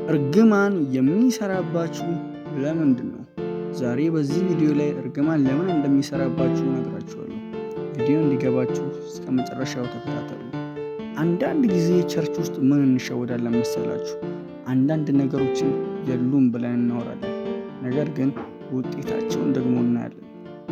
እርግማን የሚሰራባችሁ ለምንድን ነው? ዛሬ በዚህ ቪዲዮ ላይ እርግማን ለምን እንደሚሰራባችሁ እነግራችኋለሁ። ቪዲዮ እንዲገባችሁ እስከ መጨረሻው ተከታተሉ። አንዳንድ ጊዜ ቸርች ውስጥ ምን እንሸወዳለን መሰላችሁ? አንዳንድ ነገሮችን የሉም ብለን እናወራለን፣ ነገር ግን ውጤታቸውን ደግሞ እናያለን።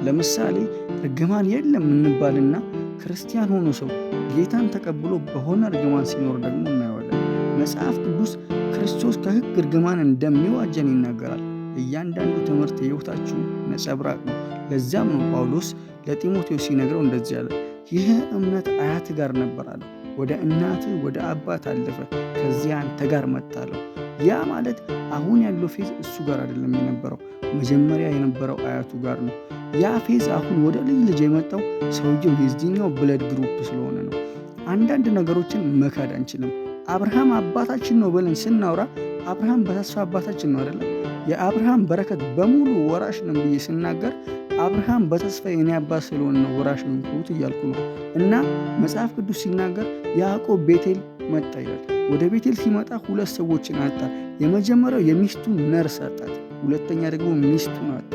ለምሳሌ እርግማን የለም እንባልና ክርስቲያን ሆኖ ሰው ጌታን ተቀብሎ በሆነ እርግማን ሲኖር ደግሞ እናየዋለን። መጽሐፍ ቅዱስ ክርስቶስ ከሕግ እርግማን እንደሚዋጀን ይናገራል። እያንዳንዱ ትምህርት የሕይወታችሁ ነጸብራቅ ነው። ለዚያም ነው ጳውሎስ ለጢሞቴዎስ ሲነግረው እንደዚህ አለ፣ ይህ እምነት አያት ጋር ነበር አለ፣ ወደ እናት ወደ አባት አለፈ፣ ከዚያ አንተ ጋር መጣ አለው። ያ ማለት አሁን ያለው ፌዝ እሱ ጋር አይደለም የነበረው፣ መጀመሪያ የነበረው አያቱ ጋር ነው። ያ ፌዝ አሁን ወደ ልጅ የመጣው ሰውየው የዚህኛው ብለድ ግሩፕ ስለሆነ ነው። አንዳንድ ነገሮችን መካድ አንችልም። አብርሃም አባታችን ነው ብለን ስናወራ አብርሃም በተስፋ አባታችን ነው አይደለም። የአብርሃም በረከት በሙሉ ወራሽ ነው ብዬ ስናገር አብርሃም በተስፋ የኔ አባት ስለሆነ ነው ወራሽ የሆንኩት እያልኩ ነው። እና መጽሐፍ ቅዱስ ሲናገር ያዕቆብ ቤቴል መጣ ይላል። ወደ ቤቴል ሲመጣ ሁለት ሰዎችን አጣ። የመጀመሪያው የሚስቱን ነርስ አጣት፣ ሁለተኛ ደግሞ ሚስቱን አጣ።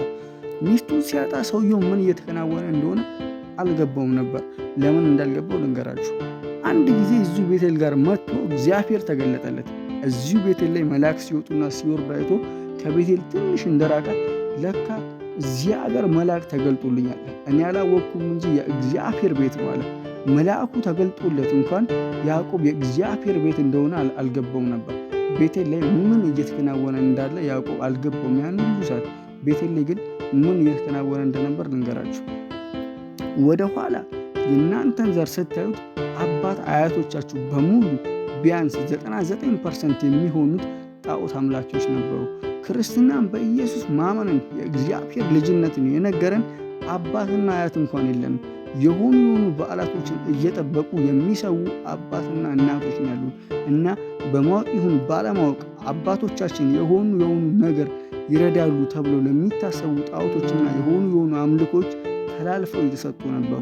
ሚስቱን ሲያጣ ሰውየው ምን እየተከናወነ እንደሆነ አልገባውም ነበር። ለምን እንዳልገባው ልንገራችሁ። አንድ ጊዜ እዚሁ ቤቴል ጋር መጥቶ እግዚአብሔር ተገለጠለት። እዚሁ ቤቴል ላይ መልአክ ሲወጡና ሲወርዱ አይቶ ከቤቴል ትንሽ እንደራቀ ለካ እዚህ አገር መልአክ ተገልጦልኛል፣ እኔ ያላወቅኩም እንጂ የእግዚአብሔር ቤት ነው አለ። መልአኩ ተገልጦለት እንኳን ያዕቆብ የእግዚአብሔር ቤት እንደሆነ አልገባውም ነበር። ቤቴል ላይ ምን እየተከናወነ እንዳለ ያዕቆብ አልገባውም። ያን ሁሉ ሰዓት ቤቴል ላይ ግን ምን እየተከናወነ እንደነበር ልንገራችሁ። ወደ ኋላ የእናንተን ዘር ስታዩት አባት አያቶቻችሁ በሙሉ ቢያንስ 99% የሚሆኑት ጣዖት አምላኪዎች ነበሩ። ክርስትናን በኢየሱስ ማመንን የእግዚአብሔር ልጅነትን የነገረን አባትና አያት እንኳን የለንም። የሆኑ በዓላቶችን እየጠበቁ የሚሰዉ አባትና እናቶች ያሉ እና በማወቅ ይሁን ባለማወቅ አባቶቻችን የሆኑ ነገር ይረዳሉ ተብሎ ለሚታሰቡ ጣዖቶችና የሆኑ አምልኮች ተላልፈው የተሰጡ ነበሩ።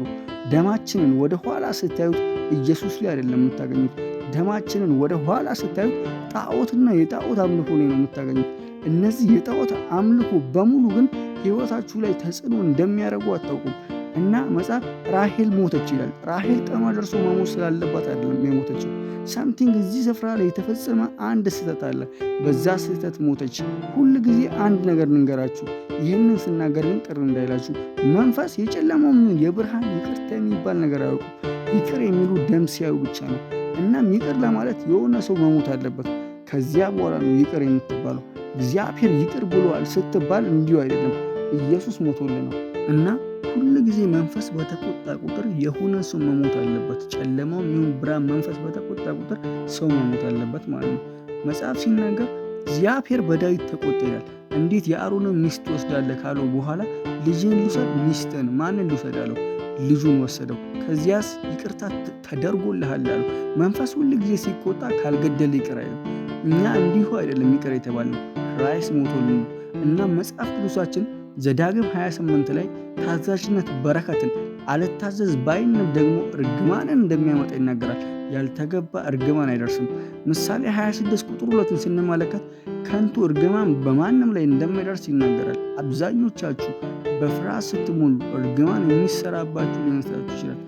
ደማችንን ወደ ኋላ ስታዩት ኢየሱስ ላይ አይደለም የምታገኙት። ደማችንን ወደ ኋላ ስታዩት ጣዖትና የጣዖት አምልኮ ላይ ነው የምታገኙት። እነዚህ የጣዖት አምልኮ በሙሉ ግን ሕይወታችሁ ላይ ተጽዕኖ እንደሚያደርጉ አታውቁም። እና መጽሐፍ ራሄል ሞተች ይላል። ራሄል ቀኗ ደርሶ መሞት ስላለባት አይደለም የሞተችው። ሳምቲንግ እዚህ ስፍራ ላይ የተፈጸመ አንድ ስህተት አለ። በዛ ስህተት ሞተች። ሁል ጊዜ አንድ ነገር ልንገራችሁ፣ ይህንን ስናገር ግን ቅር እንዳይላችሁ። መንፈስ የጨለማው የሚሆን የብርሃን ይቅርታ የሚባል ነገር አያውቁም። ይቅር የሚሉ ደም ሲያዩ ብቻ ነው። እናም ይቅር ለማለት የሆነ ሰው መሞት አለበት። ከዚያ በኋላ ነው ይቅር የምትባለው። እግዚአብሔር ይቅር ብሏል ስትባል እንዲሁ አይደለም፣ ኢየሱስ ሞቶልን ነው። እና ሁል ጊዜ መንፈስ በተቆጣ ቁጥር የሆነ ሰው መሞት አለበት። ጨለማው ይሁን ብርሃን መንፈስ በተቆጣ ቁጥር ሰው መሞት አለበት ማለት ነው። መጽሐፍ ሲናገር እግዚአብሔር በዳዊት ተቆጣ ይላል። እንዴት የአሮንን ሚስት ትወስዳለህ ካለው በኋላ ልጅን ልውሰድ፣ ሚስትን ማንን ልውሰድ አለው። ልጁን ወሰደው። ከዚያስ ይቅርታ ተደርጎልሃል አለው። መንፈስ ሁል ጊዜ ሲቆጣ ካልገደለ ይቅር አይልም። እኛ እንዲሁ አይደለም ይቅር የተባለው፣ ራይስ ሞቶልን። እና መጽሐፍ ቅዱሳችን ዘዳግም 28 ላይ ታዛዥነት በረከትን፣ አልታዘዝ ባይነት ደግሞ እርግማንን እንደሚያመጣ ይናገራል። ያልተገባ እርግማን አይደርስም። ምሳሌ 26 ቁጥር 2ን ስንመለከት ከንቱ እርግማን በማንም ላይ እንደማይደርስ ይናገራል። አብዛኞቻችሁ በፍርሃት ስትሞሉ እርግማን የሚሰራባችሁ ሊመስላችሁ ይችላል።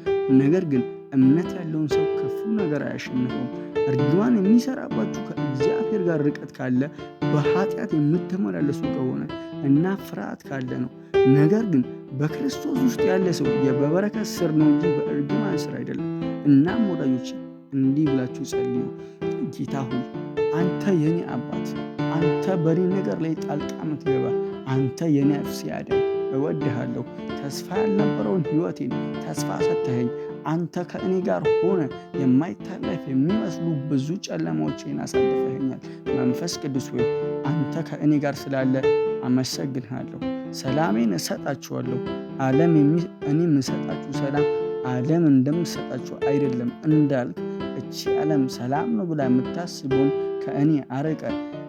ነገር ግን እምነት ያለውን ሰው ክፉ ነገር አያሸንፈውም። እርግማን የሚሰራባችሁ ከእግዚአብሔር ጋር ርቀት ካለ፣ በኃጢአት የምትመላለሱ ከሆነ እና ፍርሃት ካለ ነው። ነገር ግን በክርስቶስ ውስጥ ያለ ሰው በበረከት ስር ነው እንጂ በእርግማን ስር አይደለም። እናም ወዳጆች እንዲህ ብላችሁ ጸልዩ። ጌታ ሆይ አንተ የኔ አባት፣ አንተ በኔ ነገር ላይ ጣልቃ ምትገባ፣ አንተ የኔ ነፍሴ አዳኝ፣ እወድሃለሁ። ተስፋ ያልነበረውን ሕይወቴን ተስፋ ሰጥተኸኝ አንተ ከእኔ ጋር ሆነ የማይታለፍ የሚመስሉ ብዙ ጨለማዎችን አሳልፈኸኛል። መንፈስ ቅዱስ ሆይ አንተ ከእኔ ጋር ስላለ አመሰግንሃለሁ። ሰላሜን እሰጣችኋለሁ። እኔ የምሰጣችሁ ሰላም ዓለም እንደምሰጣችሁ አይደለም እንዳልክ እቺ ዓለም ሰላም ነው ብላ የምታስበውን ከእኔ አርቀ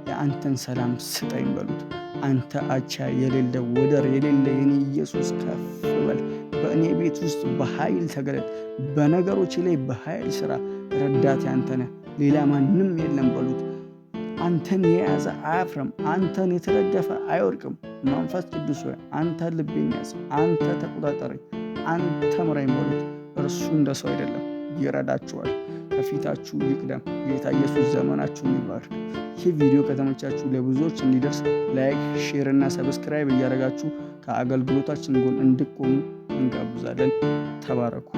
የአንተን ሰላም ስጠኝ በሉት። አንተ አቻ የሌለ ወደር የሌለ የኔ ኢየሱስ ከፍ በል። በእኔ ቤት ውስጥ በኃይል ተገለጥ። በነገሮች ላይ በኃይል ስራ። ረዳት ያንተ ነህ፣ ሌላ ማንም የለም በሉት። አንተን የያዘ አያፍርም፣ አንተን የተደገፈ አይወድቅም። መንፈስ ቅዱስ ሆይ አንተ ልቤን ያዝ፣ አንተ ተቆጣጠረኝ፣ አንተ ምራኝ በሉት። እርሱ እንደ ሰው አይደለም፣ ይረዳችኋል። ከፊታችሁ ይቅደም። ጌታ ኢየሱስ ዘመናችሁን ይባርክ። ይህ ቪዲዮ ከተመቻችሁ ለብዙዎች እንዲደርስ ላይክ፣ ሼር እና ሰብስክራይብ እያደረጋችሁ ከአገልግሎታችን ጎን እንድትቆሙ እንጋብዛለን። ተባረኩ።